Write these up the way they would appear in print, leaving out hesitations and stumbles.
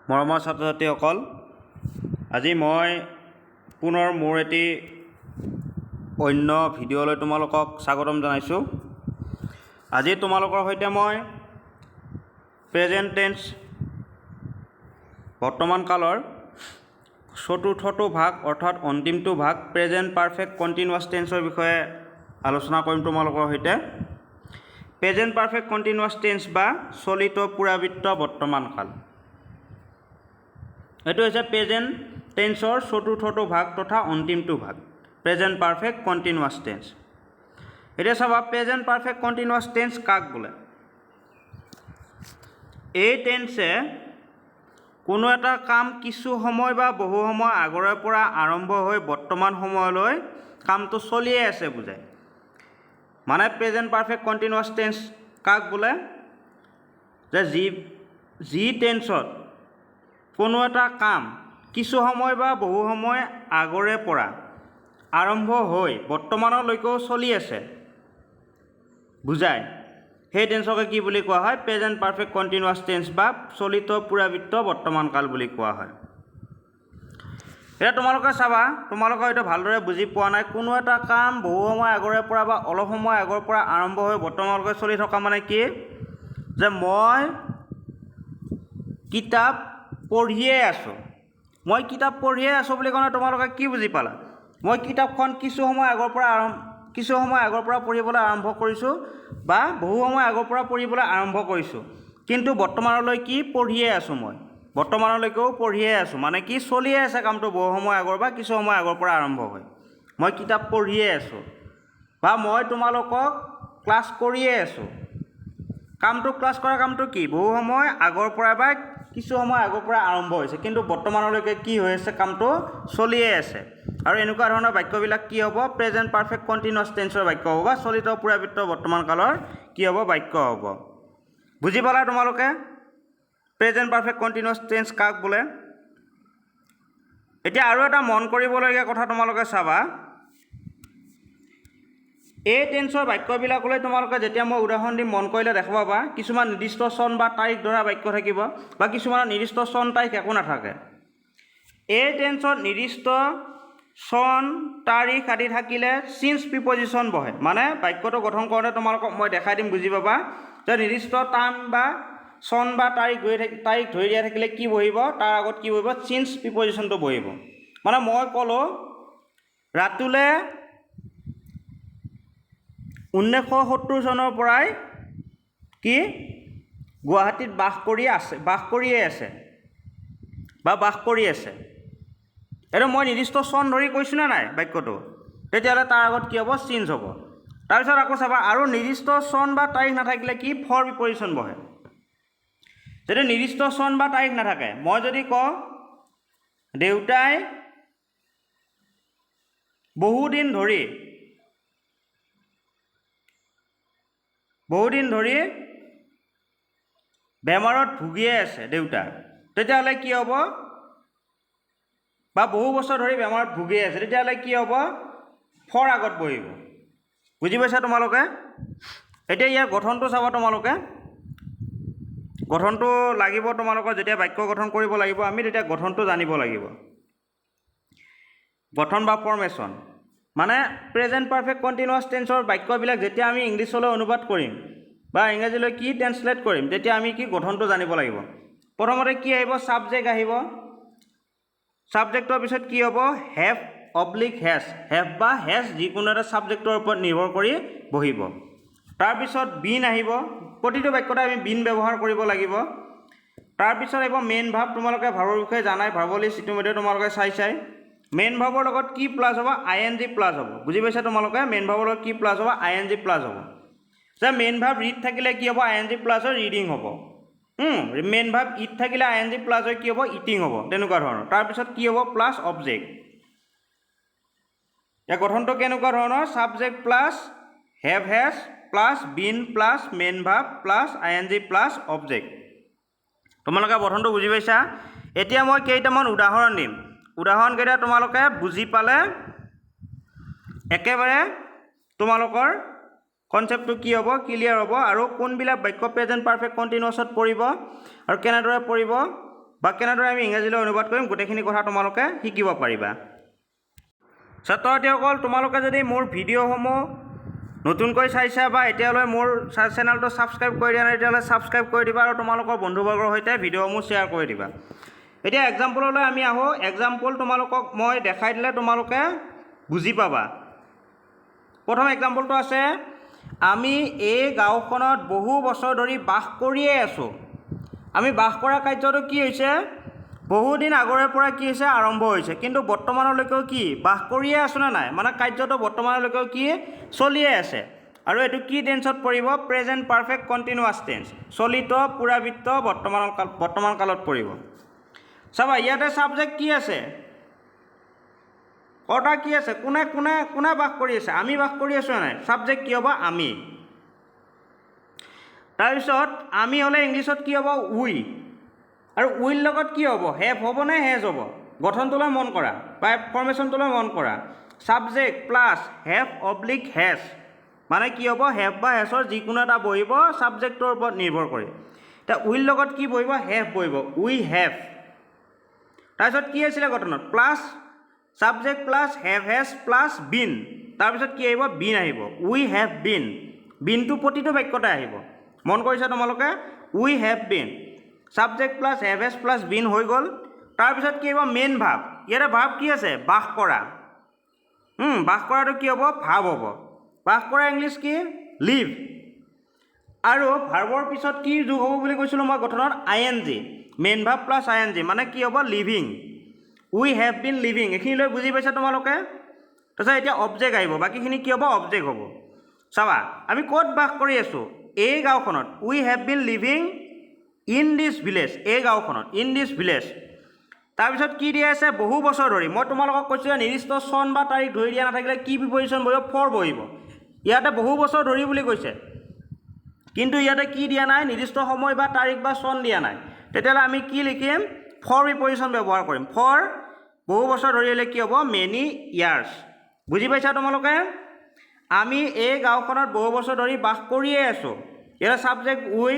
মৰমৰ ছাত্ৰ ছাত্ৰীসকল, আজি মই পুনৰ মোৰ এটি অন্য ভিডিঅ'লৈ তোমালোকক স্বাগতম জনাইছোঁ। আজি তোমালোকৰ সৈতে মই প্ৰেজেণ্ট টেন্স বৰ্তমান কালৰ চতুৰ্থটো ভাগ অৰ্থাৎ অন্তিমটো ভাগ প্ৰেজেণ্ট পাৰফেক্ট কণ্টিনিউৱাছ টেন্সৰ বিষয়ে আলোচনা কৰিম তোমালোকৰ সৈতে। প্ৰেজেণ্ট পাৰফেক্ট কণ্টিনিউৱাছ টেন্স বা চলিত পুৰাবৃত্ত বৰ্তমান কাল, এইটো হৈছে প্ৰেজেণ্ট টেন্সৰ চতুৰ্থটো ভাগ তথা অন্তিমটো ভাগ, প্ৰেজেণ্ট পাৰফেক্ট কণ্টিনিউৱাছ টেন্স। এতিয়া চাবা, প্ৰেজেণ্ট পাৰফেক্ট কণ্টিনিউৱাছ টেন্স কাক বোলে? এই টেন্সে কোনো এটা কাম কিছু সময় বা বহু সময় আগৰে পৰা আৰম্ভ হৈ বৰ্তমান সময়লৈ কামটো চলিয়ে আছে বুজায়। মানে প্ৰেজেণ্ট পাৰফেক্ট কণ্টিনিউৱাছ টেন্স কাক বোলে? যে যি টেন্সত কোনো এটা কাম কিছু সময় বা বহু সময় আগৰে পৰা আৰম্ভ হৈ বৰ্তমানলৈকেও চলি আছে বুজায়, সেই টেন্সকে কি বুলি কোৱা হয়? প্ৰেজেণ্ট পাৰফেক্ট কণ্টিনিউৱাছ টেন্স বা চলিত পুৰাবৃত্ত বৰ্তমান কাল বুলি কোৱা হয়। এতিয়া তোমালোকে চাবা, তোমালোকে হয়তো ভালদৰে বুজি পোৱা নাই। কোনো এটা কাম বহু সময় আগৰে পৰা বা অলপ সময় আগৰ পৰা আৰম্ভ হৈ বৰ্তমানলৈকে চলি থকা মানে কি? যে মই কিতাপ পঢ়িয়ে আছোঁ। মই কিতাপ পঢ়িয়ে আছোঁ বুলি ক'লে তোমালোকে কি বুজি পালা? মই কিতাপখন কিছু সময় আগৰ পৰা পঢ়িবলৈ আৰম্ভ কৰিছোঁ বা বহু সময় আগৰ পৰা পঢ়িবলৈ আৰম্ভ কৰিছোঁ, কিন্তু বৰ্তমানলৈ কি পঢ়িয়ে আছোঁ। মই বৰ্তমানলৈকেও পঢ়িয়ে আছোঁ, মানে কি চলিয়ে আছে কামটো বহু সময় আগৰ বা কিছু সময় আগৰ পৰা আৰম্ভ হয়। মই কিতাপ পঢ়িয়ে আছোঁ বা মই তোমালোকক ক্লাছ কৰিয়ে আছোঁ। ক্লাছ কৰা কামটো কি? বহু সময় আগৰ পৰা বা কিছু সময় আগৰ পৰা আৰম্ভ হৈছে, কিন্তু বৰ্তমানলৈকে কি হৈ আছে? কামটো চলিয়ে আছে। আৰু এনেকুৱা ধৰণৰ বাক্যবিলাক কি হ'ব? প্ৰেজেণ্ট পাৰফেক্ট কণ্টিনিউৱাছ টেন্সৰ বাক্য হ'ব বা চলিত পুৰাবৃত্ত বৰ্তমান কালৰ কি হ'ব? বাক্য হ'ব। বুজি পালা তোমালোকে প্ৰেজেণ্ট পাৰফেক্ট কণ্টিনিউৱাছ টেন্স কাক বোলে? এতিয়া আৰু এটা মন কৰিবলগীয়া কথা তোমালোকে চাবা, এই টেন্সৰ বাক্যবিলাকলৈ তোমালোকে যেতিয়া মই উদাহৰণ দিম মন কৰিলে দেখা পাবা, কিছুমান নিৰ্দিষ্ট চন বা তাৰিখ ধৰা বাক্য থাকিব বা কিছুমানৰ নিৰ্দিষ্ট চন তাৰিখ একো নাথাকে। এই টেন্সত নিৰ্দিষ্ট চন তাৰিখ আদি থাকিলে চিন্স প্ৰিপজিশ্যন বহে। মানে বাক্যটো গঠন কৰোঁতে তোমালোকক মই দেখাই দিম, বুজি পাবা যে নিৰ্দিষ্ট টাইম বা চন বা তাৰিখ ধৰি দিয়া থাকিলে কি বহিব? তাৰ আগত কি বহিব? চিন্স প্ৰিপজিশ্যনটো বহিব। মানে মই ক'লোঁ ৰাতুলে 1970 চনৰ পৰাই কি গুৱাহাটীত বাস কৰিয়ে আছে। এইটো মই নিৰ্দিষ্ট চন ধৰি কৈছোঁ নে নাই বাক্যটো? তেতিয়াহ'লে তাৰ আগত কি হ'ব? চিন্স হ'ব। তাৰপিছত আকৌ চাবা, আৰু নিৰ্দিষ্ট চন বা তাৰিখ নাথাকিলে কি ফৰ প্ৰিপজিশ্যন বহে। যদি নিৰ্দিষ্ট চন বা তাৰিখ নাথাকে, মই যদি কওঁ দেউতাই বহুদিন ধৰি বেমাৰত ভুগিয়ে আছে দেউতা, তেতিয়াহ'লে কি হ'ব? বা বহু বছৰ ধৰি বেমাৰত ভুগিয়ে আছে, তেতিয়াহ'লে কি হ'ব? ফৰ আগত বহিব। বুজি পাইছা তোমালোকে? এতিয়া ইয়াৰ গঠনটো চাবা তোমালোকে। গঠনটো লাগিব তোমালোকৰ, যেতিয়া বাক্য গঠন কৰিব লাগিব আমি, তেতিয়া গঠনটো জানিব লাগিব। গঠন বা ফৰ্মেশ্যন মানে প্ৰেজেণ্ট পাৰফেক্ট কণ্টিনিউৱাছ টেন্সৰ বাক্যবিলাক যেতিয়া আমি ইংলিছলৈ অনুবাদ কৰিম বা ইংৰাজীলৈ কি ট্ৰেন্সলেট কৰিম, তেতিয়া আমি কি গঠনটো জানিব লাগিব। প্ৰথমতে কি আহিব? ছাবজেক্ট আহিব। ছাবজেক্টৰ পিছত কি হ'ব? হেভ অব্লিক হেজ, হেভ বা হেজ যিকোনো এটা ছাবজেক্টৰ ওপৰত নিৰ্ভৰ কৰি বহিব। তাৰপিছত বিন আহিব। প্ৰতিটো বাক্যতে আমি বিন ব্যৱহাৰ কৰিব লাগিব। তাৰপিছত আহিব মেইন ভাৱ। তোমালোকে ভাৱৰ বিষয়ে জানাই, ভাৱৰ লিষ্ট ইতিমধ্যে তোমালোকে চাই মেইন ভাৱৰ লগত কি প্লাছ হ'ব? ING প্লাছ হ'ব। বুজি পাইছা তোমালোকে? মেইন ভাৱৰ লগত কি প্লাছ হ'ব? ING প্লাছ হ'ব। যে মেইন ভাৱ ৰিড থাকিলে কি হ'ব? ING প্লাছ হৈ ৰিডিং হ'ব। মেইন ভাৱ ইট থাকিলে ING প্লাছ হৈ কি হ'ব? ইটিং হ'ব। তেনেকুৱা ধৰণৰ। তাৰপিছত কি হ'ব? Plus object. ইয়াৰ গঠনটো কেনেকুৱা ধৰণৰ? Subject plus have has plus been plus main ভাৱ প্লাছ ING প্লাছ অবজেক্ট। তোমালোকে গঠনটো বুজি পাইছা? এতিয়া মই কেইটামান উদাহৰণ দিম। উদাহৰণকেইটা তোমালোকে বুজি পালে একেবাৰে তোমালোকৰ কনচেপ্টটো কি হ'ব? ক্লিয়াৰ হ'ব। আৰু কোনবিলাক বাক্য প্ৰেজেণ্ট পাৰফেক্ট কণ্টিনিউৱাছত পৰিব আৰু কেনেদৰে পৰিব বা কেনেদৰে আমি ইংৰাজীলৈ অনুবাদ কৰিম গোটেইখিনি কথা তোমালোকে শিকিব পাৰিবা। ছাত্ৰ ছাত্ৰীসকল, তোমালোকে যদি মোৰ ভিডিঅ'সমূহ নতুনকৈ চাইছা বা এতিয়ালৈ মোৰ চেনেলটো ছাবস্ক্ৰাইব কৰি দিয়া নাই তেতিয়াহ'লে ছাবস্ক্ৰাইব কৰি দিবা আৰু তোমালোকৰ বন্ধুবৰ্গৰ সৈতে ভিডিঅ'সমূহ শ্বেয়াৰ কৰি দিবা। এতিয়া এক্সাম্পললৈ আমি আহোঁ। এক্সাম্পল তোমালোকক মই দেখাই দিলে তোমালোকে বুজি পাবা। প্ৰথম এক্সাম্পলটো আছে, আমি এই গাঁওখনত বহু বছৰ ধৰি বাস কৰিয়ে আছোঁ। আমি বাস কৰা কাৰ্যটো কি হৈছে, বহুদিন আগৰে পৰা কি হৈছে, আৰম্ভ হৈছে, কিন্তু বৰ্তমানলৈকেও কি বাস কৰিয়ে আছোঁ নে নাই, মানে কাৰ্যটো বৰ্তমানলৈকেও কি চলিয়ে আছে। আৰু এইটো কি টেন্সত পৰিব, প্ৰেজেণ্ট পাৰফেক্ট কণ্টিনিউৱাছ টেন্স, চলিত পুৰাবৃত্ত বৰ্তমান কালত পৰিব। চাবা ইয়াতে ছাবজেক্ট কি আছে, কৰ্তা কি আছে, কোনে কোনে কোনে বাস কৰি আছে, আমি বাস কৰি আছোঁ নাই, ছাবজেক্ট কি হ'ব, আমি। তাৰপিছত আমি হ'লে ইংলিছত কি হ'ব, উই। আৰু উইৰ লগত কি হ'ব, হেভ হ'ব নে হেজ হ'ব, গঠনটোলৈ মন কৰা বা ফৰ্মেশ্যনটোলৈ মন কৰা। Subject plus have oblique has, মানে কি হ'ব, হেভ বা হেজৰ যিকোনো এটা বহিব ছাবজেক্টৰ ওপৰত নিৰ্ভৰ কৰি। এতিয়া উইৰ লগত কি বহিব, হেভ বহিব, উই হেভ। তাৰপিছত কি আছিলে গঠনত, plus subject plus have has plus been, তাৰপিছত কি আহিব, বিন আহিব, উই হেভ বিন। বিনটো প্ৰতিটো বাক্যতে আহিব, মন কৰিছা তোমালোকে, we have been, subject plus have has plus been হৈ গ'ল। তাৰপিছত কি আহিব, মেইন ভাৱ। ইয়াতে ভাৱ কি আছে, বাস কৰা। বাস কৰাটো কি হ'ব, ভাৱ হ'ব। বাস কৰা ইংলিছ কি, লিভ। আৰু ভাৰ্বৰ পিছত কি যোগ হ'ব বুলি কৈছিলোঁ মই গঠনত, আই এন জি, মেইন ভাৱ প্লাছ আই এন জি, মানে কি হ'ব, living. We have been living, এইখিনিলৈ বুজি পাইছা তোমালোকে। তাৰপিছত এতিয়া অবজেক্ট আহিব, বাকীখিনি কি হ'ব, অবজেক্ট হ'ব। চাবা আমি ক'ত বাস কৰি আছোঁ, এই গাঁওখনত, we have been living in this village, এই গাঁওখনত, ইন দিছ ভিলেজ। তাৰপিছত কি দিয়া আছে, বহু বছৰ ধৰি। মই তোমালোকক কৈছোঁ যে নিৰ্দিষ্ট চন বা তাৰিখ ধৰি দিয়া নাথাকিলে কি প্ৰিপজিশ্যন বহিব, ফৰ বহিব। ইয়াতে বহু বছৰ ধৰি বুলি কৈছে, কিন্তু ইয়াতে কি দিয়া নাই, নিৰ্দিষ্ট সময় বা তাৰিখ বা চন দিয়া নাই। তেতিয়াহ'লে আমি কি লিখিম, ফৰ প্ৰিপজিশ্যন ব্যৱহাৰ কৰিম। ফৰ বহু বছৰ ধৰি হ'লে কি হ'ব, মেনি ইয়াৰ্ছ। বুজি পাইছা তোমালোকে। আমি এই গাঁওখনত বহু বছৰ ধৰি বাস কৰিয়ে আছোঁ। ইয়াতে ছাবজেক্ট উই,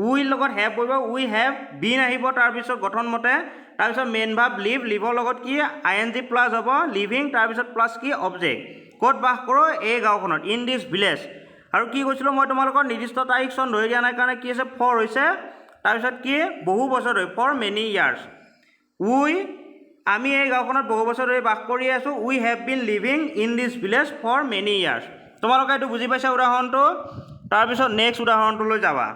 উইৰ লগত হেভ বহিব, উই হেভ বিন আহিব তাৰপিছত গঠন মতে। তাৰপিছত মেইন ভাৱ লিভ, লিভৰ লগত কি আই এন জি প্লাছ হ'ব, লিভিং, তাৰপিছত প্লাছ কি অবজেক্ট। ক'ত বাস কৰোঁ, এই গাঁওখনত, ইন দিছ ভিলেজ। আৰু কি কৈছিলোঁ মই তোমালোকৰ, নিৰ্দিষ্ট তাৰিখ চন ধৰি দিয়া নাই কাৰণে কি আছে, ফৰ হৈছে। তাৰপিছত কি, বহু বছৰ ধৰি, ফৰ মেনি ইয়াৰ্ছ। উই, আমি এই গাঁওখনত বহু বছৰ ধৰি বাস কৰি আছোঁ, we have been living in this village for many years. তোমালোকে এইটো বুজি পাইছা উদাহৰণটো। তাৰপিছত নেক্সট উদাহৰণটোলৈ যাবা।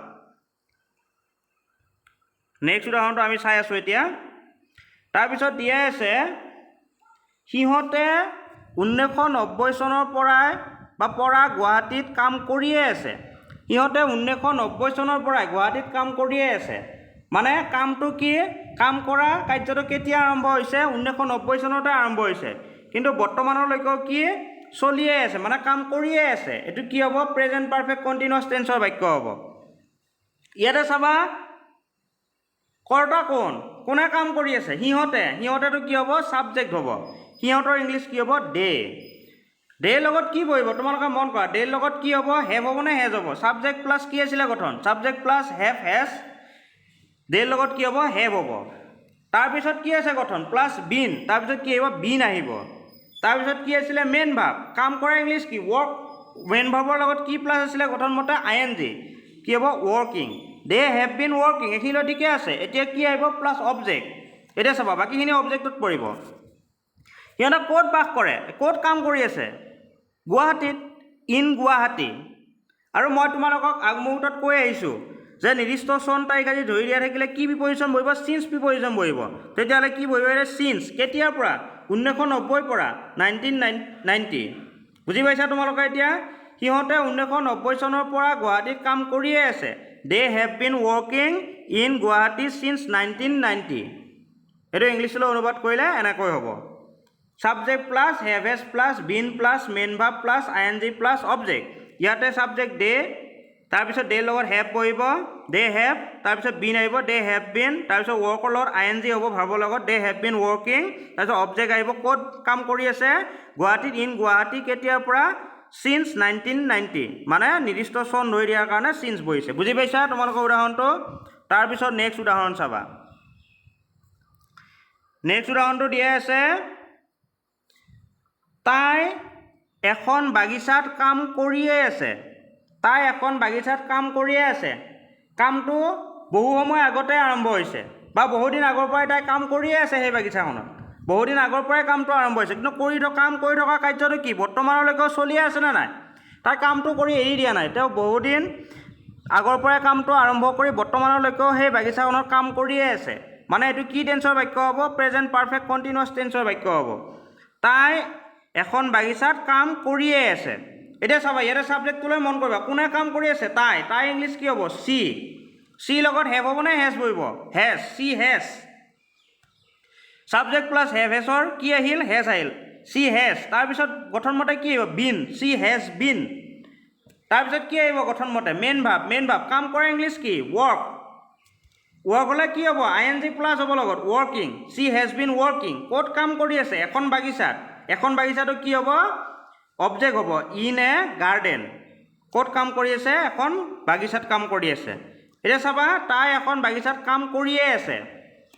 নেক্সট উদাহৰণটো আমি চাই আছোঁ এতিয়া। তাৰপিছত দিয়াই আছে, সিহঁতে 1990 চনৰ পৰা গুৱাহাটীত কাম কৰিয়ে আছে। সিহঁতে 1990 চনৰ পৰাই গুৱাহাটীত কাম কৰিয়ে আছে। মানে কামটো কি, কাম কৰা কাৰ্যটো কেতিয়া আৰম্ভ হৈছে, 1990 চনতে আৰম্ভ হৈছে, কিন্তু বৰ্তমানলৈকেও কি চলিয়ে আছে, মানে কাম কৰিয়ে আছে। এইটো কি হ'ব, প্ৰেজেণ্ট পাৰফেক্ট কণ্টিনিউৱাছ টেন্সৰ বাক্য হ'ব। ইয়াতে চাবা কৰ্তা কোন, কোনে কাম কৰি আছে, সিহঁতে। সিহঁতেতো কি হ'ব, ছাবজেক্ট হ'ব। সিহঁতৰ ইংলিছ কি হ'ব, দে। দেৰ লগত কি বহিব তোমালোকে মন কৰা, দেৰ লগত কি হ'ব, হেভ হ'ব নে হেজ হ'ব, ছাবজেক্ট প্লাছ কি আছিলে গঠন, ছাবজেক্ট প্লাছ হেভ হেজ, দেৰ লগত কি হ'ব, হেভ হ'ব। তাৰপিছত কি আছে গঠন, প্লাছ বিন, তাৰপিছত কি আহিব, বিন আহিব। তাৰপিছত কি আছিলে, মেইন ভাৱ, কাম কৰা ইংলিছ কি, ৱৰ্ক। মেইন ভাৱৰ লগত কি প্লাছ আছিলে গঠন মতে, আই এন জি, কি হ'ব, working. They have been working, এইখিনিলৈ ঠিকে আছে। এতিয়া কি আহিব, প্লাছ অবজেক্ট। এতিয়া চাবা বাকীখিনি অবজেক্টত পৰিব। সিহঁতে ক'ত বাস কৰে, ক'ত কাম কৰি আছে, গুৱাহাটীত, ইন গুৱাহাটী। আৰু মই তোমালোকক আগমুহূৰ্তত কৈ আহিছোঁ যে নিৰ্দিষ্ট চন তাৰিখ আজি ধৰি দিয়া থাকিলে কি প্ৰিপজিশ্যন বহিব, চিন্স প্ৰিপজিশ্যন বহিব। তেতিয়াহ'লে কি বহিব, চিন্স। কেতিয়াৰ পৰা, 1990 পৰা, 1990। বুজি পাইছা তোমালোকে এতিয়া। সিহঁতে 1990 চনৰ পৰা গুৱাহাটীত কাম কৰিয়ে আছে। They have been working in Guwahati since 1990। এইটো ইংলিছলৈ অনুবাদ কৰিলে এনেকৈ হ'ব, subject plus have has plus been plus main ভাৱ plus I N G plus object. ইয়াতে ছাবজেক্ট দে, তাৰপিছত দেৰ লগত হেভ বহিব, দে হেভ, তাৰপিছত বিন আহিব, দে হেভ বিন, তাৰপিছত ৱৰ্কৰ লগত আই এন জি হ'ব ভাৰ্বৰ লগত, দে হেভ বিন ৱৰ্কিং, তাৰপিছত অবজেক্ট আহিব, ক'ত কাম কৰি আছে, গুৱাহাটীত, ইন গুৱাহাটী, কেতিয়াৰ পৰা, চিন্স 1990, মানে নিৰ্দিষ্ট চন ধৰি দিয়াৰ কাৰণে চিন্স বহিছে। বুজি পাইছা তোমালোকৰ উদাহৰণটো। তাৰপিছত নেক্সট উদাহৰণ চাবা। নেক্সট উদাহৰণটো দিয়া আছে তাই এখন বাগিচাত কাম কৰিয়ে আছে। তাই এখন বাগিচাত কাম কৰিয়ে আছে। কামটো বহু সময় আগতে আৰম্ভ হৈছে বা বহুদিন আগৰ পৰাই তাই কাম কৰিয়ে আছে সেই বাগিচাখনত। বহুদিন আগৰ পৰাই কামটো আৰম্ভ হৈছে, কিন্তু কাম কৰি থকা কাৰ্যটো কি বৰ্তমানলৈকেও চলিয়ে আছেনে নাই? তাই কামটো কৰি এৰি দিয়া নাই। তেওঁ বহুদিন আগৰ পৰাই কামটো আৰম্ভ কৰি বৰ্তমানলৈকেও সেই বাগিচাখনত কাম কৰিয়ে আছে। মানে এইটো কি টেন্সৰ বাক্য হ'ব? প্ৰেজেণ্ট পাৰফেক্ট কণ্টিনিউৱাছ টেন্সৰ বাক্য হ'ব। তাই এখন বাগিচাত কাম কৰিয়ে আছে। এতিয়া চাবা ইয়াতে ছাবজেক্টটোলৈ মন কৰিবা, কোনে কাম কৰি আছে? তাই। তাই ইংলিছ কি হ'ব? চি। চি লগত হেভ হ'বনে হেজ বহিব? Has. She has. Subject plus have হেজৰ কি আহিল? হেজ আহিল। She has. তাৰপিছত গঠনমতে কি আহিব? বিন। She has been. তাৰপিছত কি আহিব গঠনমতে? মেইন ভাব। মেইন ভাব কাম কৰা ইংলিছ কি? ৱৰ্ক। ৱৰ্ক হ'লে কি হ'ব? ING প্লাছ হ'ব লগত working. C has bin working. ক'ত কাম কৰি আছে? এখন বাগিচাত। এখন বাগিচাটো কি হ'ব? অবজেক্ট হ'ব। In a garden. ক'ত কাম কৰি আছে? এখন বাগিচাত কাম কৰি আছে। এতিয়া চাবা তাই এখন বাগিচাত কাম কৰিয়ে আছে।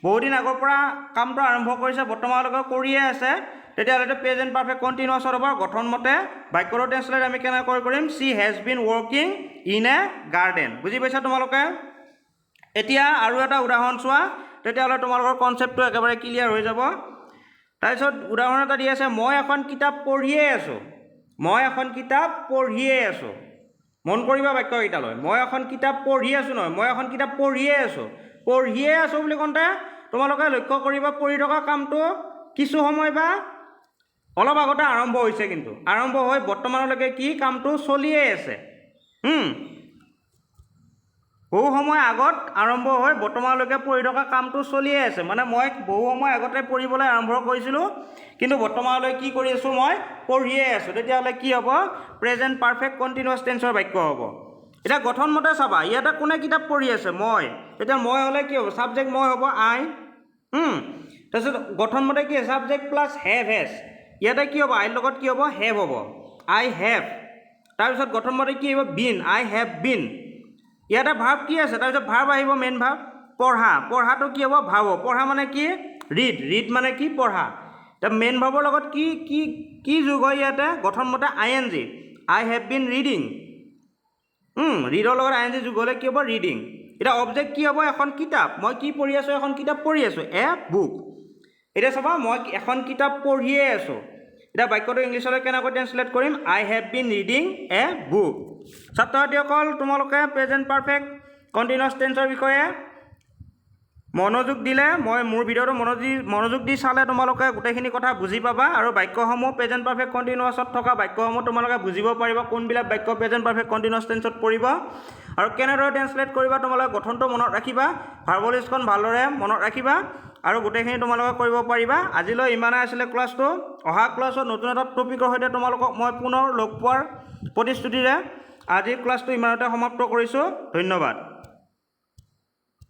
বহুদিন আগৰ পৰা কামটো আৰম্ভ কৰিছে, বৰ্তমানলৈকে কৰিয়ে আছে। তেতিয়াহ'লে প্ৰেজেণ্ট পাৰফেক্ট কণ্টিনিউৱাছত হ'ব। গঠনমতে বাক্যটো ট্ৰেন্সলেট আমি কেনেকৈ কৰিম? C has bin working in a garden. বুজি পাইছা তোমালোকে? এতিয়া আৰু এটা উদাহৰণ চোৱা, তেতিয়াহ'লে তোমালোকৰ কনচেপ্টটো একেবাৰে ক্লিয়াৰ হৈ যাব। তাৰপিছত উদাহৰণ এটা দি আছে, মই এখন কিতাপ পঢ়িয়ে আছোঁ। মই এখন কিতাপ পঢ়িয়ে আছোঁ। মন কৰিবা বাক্যকেইটালৈ। মই এখন কিতাপ পঢ়ি আছোঁ নহয়, মই এখন কিতাপ পঢ়িয়ে আছোঁ। পঢ়িয়ে আছোঁ বুলি কওঁতে তোমালোকে লক্ষ্য কৰিবা পঢ়ি থকা কামটো কিছু সময় বা অলপ আগতে আৰম্ভ হৈছে, কিন্তু আৰম্ভ হৈ বৰ্তমানলৈকে কি কামটো চলিয়ে আছে। বহু সময় আগত আৰম্ভ হৈ বৰ্তমানলৈকে পঢ়ি থকা কামটো চলিয়ে আছে। মানে মই বহু সময় আগতে পঢ়িবলৈ আৰম্ভ কৰিছিলোঁ, কিন্তু বৰ্তমানলৈ কি কৰি আছোঁ? মই পঢ়িয়ে আছোঁ। তেতিয়াহ'লে কি হ'ব? প্ৰেজেণ্ট পাৰফেক্ট কণ্টিনিউৱাছ টেন্সৰ বাক্য হ'ব। এতিয়া গঠনমতে চাবা, ইয়াতে কোনে কিতাপ পঢ়ি আছে? মই। তেতিয়া মই হ'লে কি হ'ব? ছাবজেক্ট মই হ'ব আই। তাৰপিছত গঠনমতে কি? Subject plus have has. ইয়াতে কি হ'ব? আইৰ লগত কি হ'ব? হেভ হ'ব। আই হেভ। তাৰপিছত গঠনমতে কি আহিব? বিন। I have bin. ইয়াতে ভাৰ্ব কি আছে? তাৰপিছত ভাৰ্ব আহিব মেইন ভাৰ্ব। পঢ়া। পঢ়াটো কি হ'ব? ভাৰ্ব হ'ব। পঢ়া মানে কি? ৰিড। ৰিড মানে কি? পঢ়া। এতিয়া মেইন ভাৰ্বৰ লগত কি কি কি যোগ হয় ইয়াতে? গঠনমতে ING। I have been reading. Reader লগত ING যোগ হ'লে কি হ'ব? ৰিডিং। এতিয়া অবজেক্ট কি হ'ব? এখন কিতাপ। মই কি পঢ়ি আছোঁ? এখন কিতাপ পঢ়ি আছোঁ। এ বুক। এতিয়া চাবা মই এখন কিতাপ পঢ়িয়ে আছোঁ। এতিয়া বাক্যটো ইংলিছলৈ কেনেকৈ ট্ৰেন্সলেট কৰিম? I have been reading a book. ছাত্ৰ ছাত্ৰীসকল, তোমালোকে প্ৰেজেণ্ট পাৰফেক্ট কণ্টিনিউৱাছ টেন্সৰ বিষয়ে মনোযোগ দিলে, মই মোৰ ভিডিঅ'টো মনোযোগ দি চালে তোমালোকে গোটেইখিনি কথা বুজি পাবা, আৰু বাক্যসমূহ প্ৰেজেণ্ট পাৰফেক্ট কণ্টিনিউৱাছত থকা বাক্যসমূহ তোমালোকে বুজিব পাৰিবা, কোনবিলাক বাক্য প্ৰেজেণ্ট পাৰফেক্ট কণ্টিনিউৱাছ টেন্সত পৰিব আৰু কেনেদৰে ট্ৰেন্সলেট কৰিবা। তোমালোকে গঠনটো মনত ৰাখিবা, ভাৰ্ব লিষ্টখন ভালদৰে মনত ৰাখিবা, আৰু গোটেইখিনি তোমালোকে কৰিব পাৰিবা। আজিলৈ ইমানে আছিলে ক্লাছটো। অহা ক্লাছত নতুন এটা টপিকৰ সৈতে তোমালোকক মই পুনৰ লগ পোৱাৰ প্ৰতিশ্ৰুতিৰে আজিৰ ক্লাছটো ইমানতে সমাপ্ত কৰিছোঁ। ধন্যবাদ।